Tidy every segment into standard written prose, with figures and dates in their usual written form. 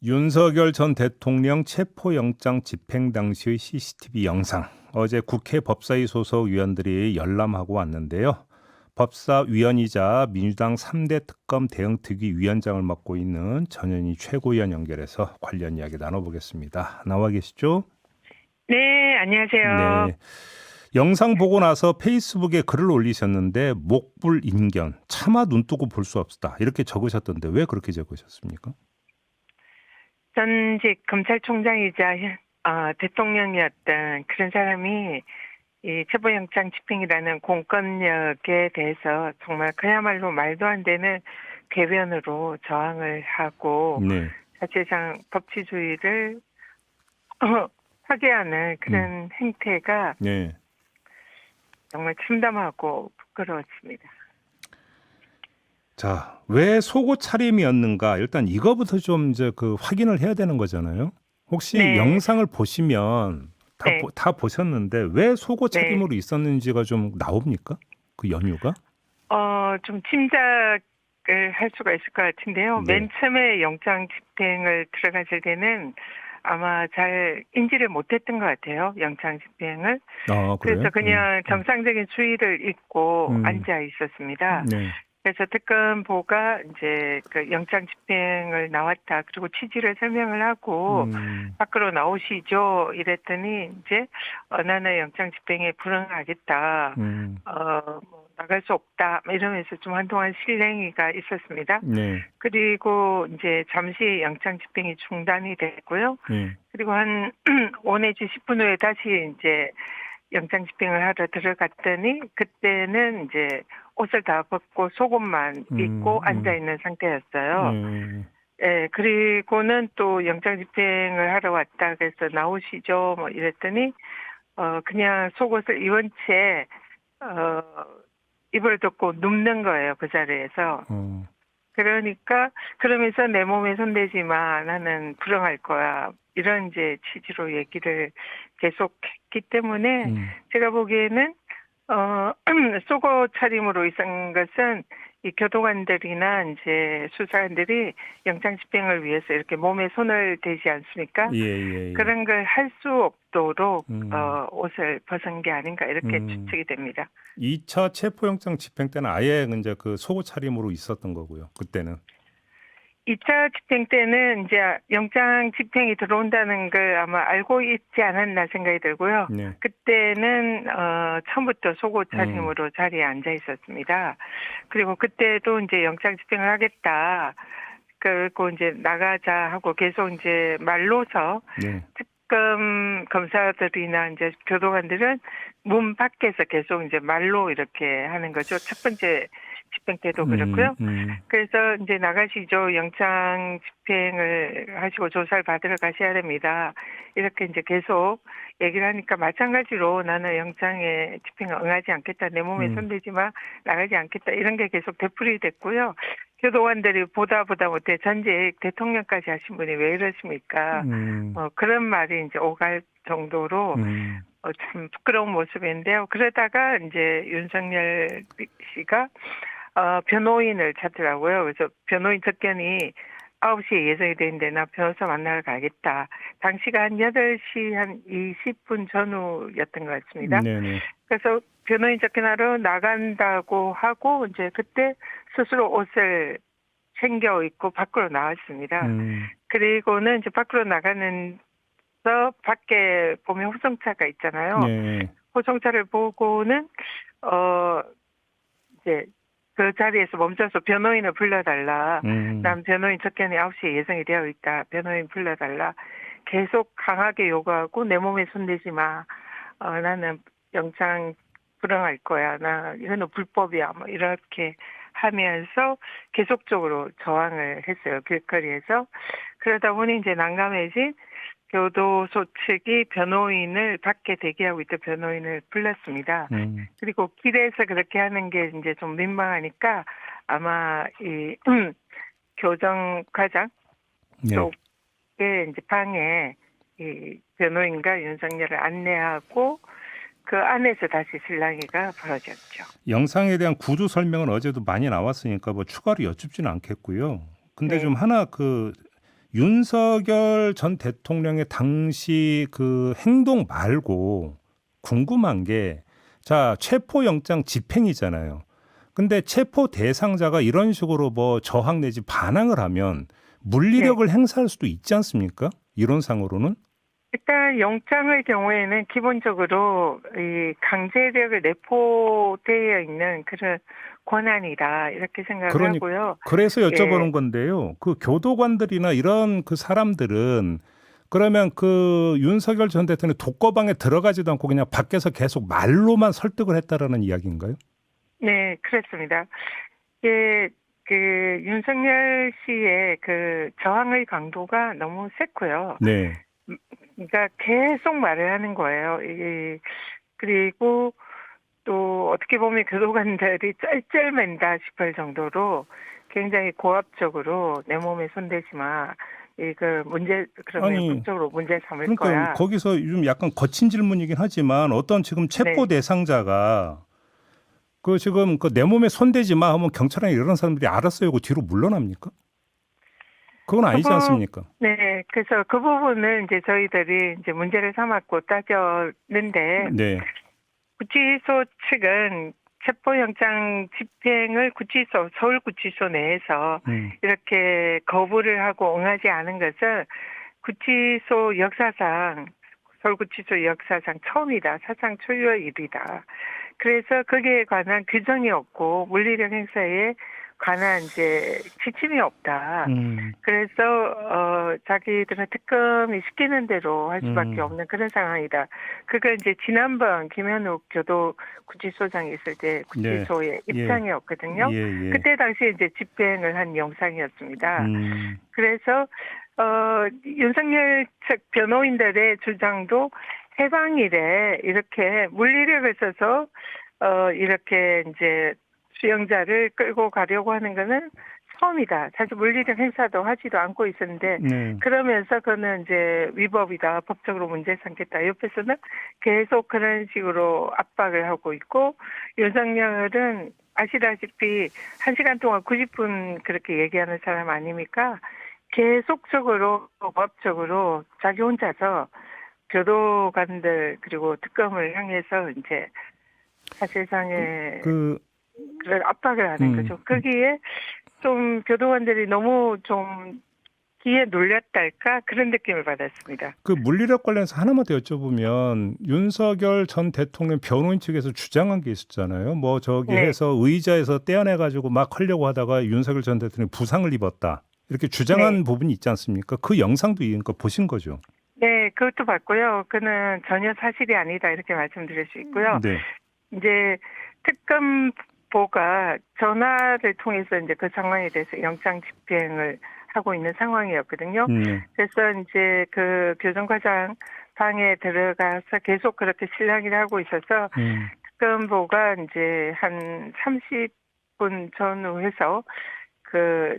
윤석열 전 대통령 체포영장 집행 당시의 CCTV 영상. 어제 국회 법사위 소속 위원들이 열람하고 왔는데요. 법사위원이자 민주당 3대 특검 대응특위 위원장을 맡고 있는 전현희 최고위원 연결해서 관련 이야기 나눠보겠습니다. 나와 계시죠? 네, 안녕하세요. 네. 영상 보고 나서 페이스북에 글을 올리셨는데 목불인견, 차마 눈뜨고 볼 수 없다 이렇게 적으셨던데 왜 그렇게 적으셨습니까? 전직 검찰총장이자 대통령이었던 그런 사람이 이 체포영장 집행이라는 공권력에 대해서 정말 그야말로 말도 안 되는 궤변으로 저항을 하고 네. 자체상 법치주의를 파괴하는 그런 행태가 네. 정말 참담하고 부끄러웠습니다. 자, 왜 속옷 차림이었는가? 일단 이거부터 좀 이제 그 확인을 해야 되는 거잖아요. 혹시 네, 영상을 보시면 네, 다 보셨는데 왜 속옷 네. 차림으로 있었는지가 좀 나옵니까? 그 연유가? 좀 짐작을 할 수가 있을 것 같은데요. 네. 맨 처음에 영장 집행을 들어갔을 때는 아마 잘 인지를 못했던 것 같아요. 영장 집행을. 아, 그래서 그래요? 그냥 정상적인 수위를 입고 음. 앉아 있었습니다. 네. 그래서 특검보가 이제 그 영장 집행을 나왔다. 그리고 취지를 설명을 하고 음. 밖으로 나오시죠. 이랬더니 이제 나는 영장 집행에 불응하겠다. 음. 뭐 나갈 수 없다. 이러면서 좀 한동안 실랭이가 있었습니다. 네. 그리고 이제 잠시 영장 집행이 중단이 됐고요. 네. 그리고 한 5 내지 10분 후에 다시 이제 영장 집행을 하러 들어갔더니 그때는 이제 옷을 다 벗고 속옷만 입고 앉아 있는 상태였어요. 네. 예, 그리고는 또 영장 집행을 하러 왔다 그래서 나오시죠. 뭐 이랬더니 그냥 속옷을 입은 채 어, 입을 덮고 눕는 거예요. 그 자리에서. 어. 그러니까 그러면서 내 몸에 손대지 마. 나는 불응할 거야. 이런 이제 취지로 얘기를 계속했기 때문에 음. 제가 보기에는 속옷 차림으로 있은 것은 이 교도관들이나 이제 수사관들이 영장 집행을 위해서 이렇게 몸에 손을 대지 않습니까? 예, 예, 예. 그런 걸 할 수 없도록 음. 옷을 벗은 게 아닌가 이렇게 음. 추측이 됩니다. 2차 체포영장 집행 때는 아예 이제 그 속옷 차림으로 있었던 거고요. 그때는. 2차 집행 때는 이제 영장 집행이 들어온다는 걸 아마 알고 있지 않았나 생각이 들고요. 네. 그때는 처음부터 속옷 음. 차림으로 자리에 앉아 있었습니다. 그리고 그때도 이제 영장 집행을 하겠다. 그리고 이제 나가자 하고 계속 이제 말로서 네. 특검 검사들이나 이제 교도관들은 문 밖에서 계속 이제 말로 이렇게 하는 거죠. 첫 번째 집행 때도 그렇고요. 그래서 이제 나가시죠. 영장 집행을 하시고 조사를 받으러 가셔야 됩니다. 이렇게 이제 계속 얘기를 하니까 마찬가지로 나는 영장에 집행을 응하지 않겠다. 내 몸에 손대지 마. 나가지 않겠다. 이런 게 계속 되풀이 됐고요. 교도관들이 보다 못해 전직 대통령까지 하신 분이 왜 이러십니까? 그런 말이 이제 오갈 정도로 참 부끄러운 모습인데요. 그러다가 이제 윤석열 씨가 변호인을 찾더라고요. 그래서 변호인 접견이 9시에 예정이 돼 있는데 나 변호사 만나러 가겠다. 당시가 한 8시 한 20분 전후였던 것 같습니다. 네네. 그래서 변호인 접견하러 나간다고 하고 이제 그때 스스로 옷을 챙겨 입고 밖으로 나왔습니다. 그리고는 이제 밖으로 나가면서 밖에 보면 호송차가 있잖아요. 네. 호송차를 보고는 이제 그 자리에서 멈춰서 변호인을 불러달라. 난 변호인 접견이 9시에 예정이 되어 있다. 변호인 불러달라. 계속 강하게 요구하고 내 몸에 손대지 마. 나는 영장 불응할 거야. 나 이거는 불법이야. 뭐 이렇게 하면서 계속적으로 저항을 했어요. 길거리에서. 그러다 보니 이제 난감해진 교도소 측이 변호인을 밖에 대기하고 있던 변호인을 불렀습니다. 그리고 길에서 그렇게 하는 게 이제 좀 민망하니까 아마 이 교정과장 네. 쪽에 이제 방에 이 변호인과 윤석열을 안내하고 그 안에서 다시 실랑이가 벌어졌죠. 영상에 대한 구조 설명은 어제도 많이 나왔으니까 뭐 추가로 여쭙지는 않겠고요. 근데 네. 좀 하나 그 윤석열 전 대통령의 당시 그 행동 말고 궁금한 게, 자, 체포영장 집행이잖아요. 근데 체포 대상자가 이런 식으로 뭐 저항 내지 반항을 하면 물리력을 네. 행사할 수도 있지 않습니까? 이론상으로는. 일단 영장의 경우에는 기본적으로 이 강제력을 내포되어 있는 그런 권한이다 이렇게 생각을 그러니 하고요. 그래서 예. 여쭤보는 건데요. 그 교도관들이나 이런 그 사람들은 그러면 그 윤석열 전 대통령 독거방에 들어가지도 않고 그냥 밖에서 계속 말로만 설득을 했다라는 이야기인가요? 네, 그렇습니다. 예, 그 윤석열 씨의 그 저항의 강도가 너무 셌고요. 네. 그러니까 계속 말을 하는 거예요. 그리고 또 어떻게 보면 교도관들이 쩔쩔맨다 싶을 정도로 굉장히 고압적으로 내 몸에 손대지 마. 이거 문제 그러면 아니, 법적으로 문제 삼을 그러니까 거야. 거기서 좀 약간 거친 질문이긴 하지만 어떤 지금 체포 네. 대상자가 그 지금 그 내 몸에 손대지 마 하면 경찰에 이런 사람들이 알았어요. 그 뒤로 물러납니까? 그건 그 아니지 부, 않습니까? 네. 그래서 그 부분은 이제 저희들이 이제 문제를 삼았고 따졌는데 네. 구치소 측은 체포영장 집행을 서울구치소 내에서 음. 이렇게 거부를 하고 응하지 않은 것은 구치소 역사상, 서울구치소 역사상 처음이다. 사상 초유의 일이다. 그래서 거기에 관한 규정이 없고 물리력 행사에 관한 이제 지침이 없다. 음. 그래서 자기들은 특검이 시키는 대로 할 수밖에 음. 없는 그런 상황이다. 그걸 이제 지난번 김현욱 교도 구치소장이 있을 때 네. 구치소의 예. 입장이었거든요. 예, 예. 그때 당시에 이제 집행을 한 영상이었습니다. 음. 그래서 윤석열 측 변호인들의 주장도 해방일에 이렇게 물리력을 써서 이렇게 이제 수용자를 끌고 가려고 하는 거는 처음이다. 사실 물리력 행사도 하지도 않고 있었는데 네. 그러면서 그거는 이제 위법이다. 법적으로 문제 삼겠다. 옆에서는 계속 그런 식으로 압박을 하고 있고 윤석열은 아시다시피 1시간 동안 90분 그렇게 얘기하는 사람 아닙니까? 계속적으로 법적으로 자기 혼자서 교도관들 그리고 특검을 향해서 이제 사실상의 그 그런 압박을 하는 음. 거죠. 거기에 좀 교도관들이 너무 좀 기에 눌렸달까 그런 느낌을 받았습니다. 그 물리력 관련해서 하나만 더 여쭤보면 윤석열 전 대통령 변호인 측에서 주장한 게 있었잖아요. 뭐 저기 네, 해서 의자에서 떼어내 가지고 막 하려고 하다가 윤석열 전 대통령이 부상을 입었다. 이렇게 네, 주장한 부분이 있지 않습니까? 그 영상도 이거 보신 거죠? 네, 그것도 봤고요. 그는 전혀 사실이 아니다 이렇게 말씀드릴 수 있고요. 네. 이제 특검보가 전화를 통해서 이제 그 상황에 대해서 영장 집행을 하고 있는 상황이었거든요. 네. 그래서 이제 그 교정과장 방에 들어가서 계속 그렇게 실랑이를 하고 있어서 음. 특검보가 이제 한 30분 전후 해서 그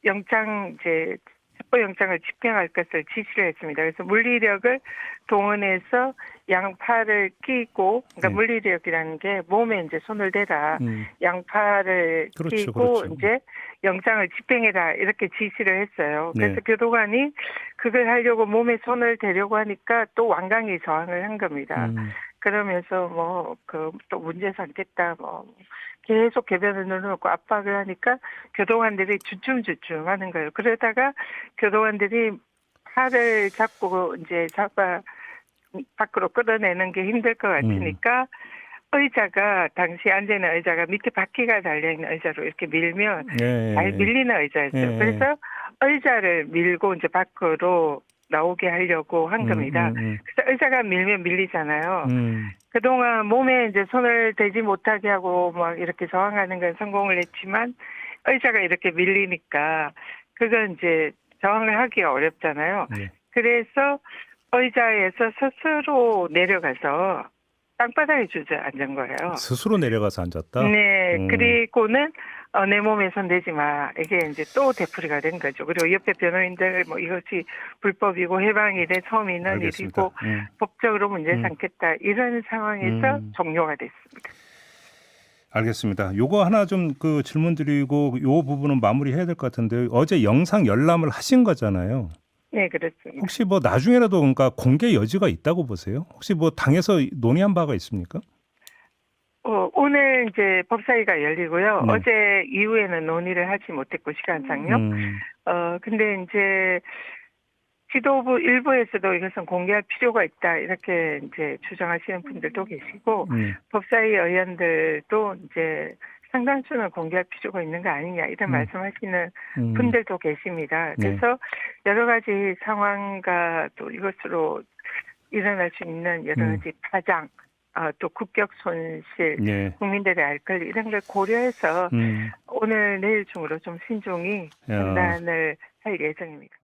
영장 이제 체포영장을 집행할 것을 지시를 했습니다. 그래서 물리력을 동원해서 양팔을 끼고, 그러니까 네. 물리력이라는 게 몸에 이제 손을 대라, 음. 양팔을 그렇죠. 끼고 그렇죠. 이제 영장을 집행해라 이렇게 지시를 했어요. 그래서 네. 교도관이 그걸 하려고 몸에 손을 대려고 하니까 또 완강히 저항을 한 겁니다. 음. 그러면서 뭐 그 또 문제 삼겠다 뭐 계속 개변을 눌러놓고 압박을 하니까 교도관들이 주춤주춤 하는 거예요. 그러다가 교도관들이 팔을 잡고 이제 잡아 밖으로 끌어내는 게 힘들 것 같으니까 의자가 당시 앉아있는 의자가 밑에 바퀴가 달려있는 의자로 이렇게 밀면 잘 예. 밀리는 예. 의자였어요. 예. 그래서 의자를 밀고 이제 밖으로 나오게 하려고 한 겁니다. 음. 그래서 의자가 밀면 밀리잖아요. 음. 그동안 몸에 이제 손을 대지 못하게 하고 막 이렇게 저항하는 건 성공을 했지만 의자가 이렇게 밀리니까 그건 이제 저항을 하기가 어렵잖아요. 네. 그래서 의자에서 스스로 내려가서 땅바닥에 주저앉은 거예요. 스스로 내려가서 앉았다. 네, 그리고는 내 몸에 손대지 마. 이게 이제 또 되풀이가 된 거죠. 그리고 옆에 변호인들 뭐 이것이 불법이고 해방일에 처음 있는 알겠습니다. 일이고 법적으로 문제 음. 삼겠다 이런 상황에서 음. 종료가 됐습니다. 알겠습니다. 요거 하나 좀 그 질문 드리고 요 부분은 마무리해야 될 것 같은데 어제 영상 열람을 하신 거잖아요. 네, 그렇습니다. 혹시 뭐 나중에라도 그러니까 공개 여지가 있다고 보세요? 혹시 뭐 당에서 논의한 바가 있습니까? 오늘 이제 법사위가 열리고요. 네. 어제 이후에는 논의를 하지 못했고 시간상요. 근데 이제 지도부 일부에서도 이것은 공개할 필요가 있다 이렇게 이제 주장하시는 분들도 계시고 법사위 의원들도 이제 상당수는 공개할 필요가 있는 거 아니냐 이런 말씀하시는 분들도 계십니다. 그래서 여러 가지 상황과 또 이것으로 일어날 수 있는 여러 가지 파장, 또 국격 손실, 네. 국민들의 알 권리 이런 걸 고려해서 오늘 내일 중으로 좀 신중히 판단을 할 예정입니다.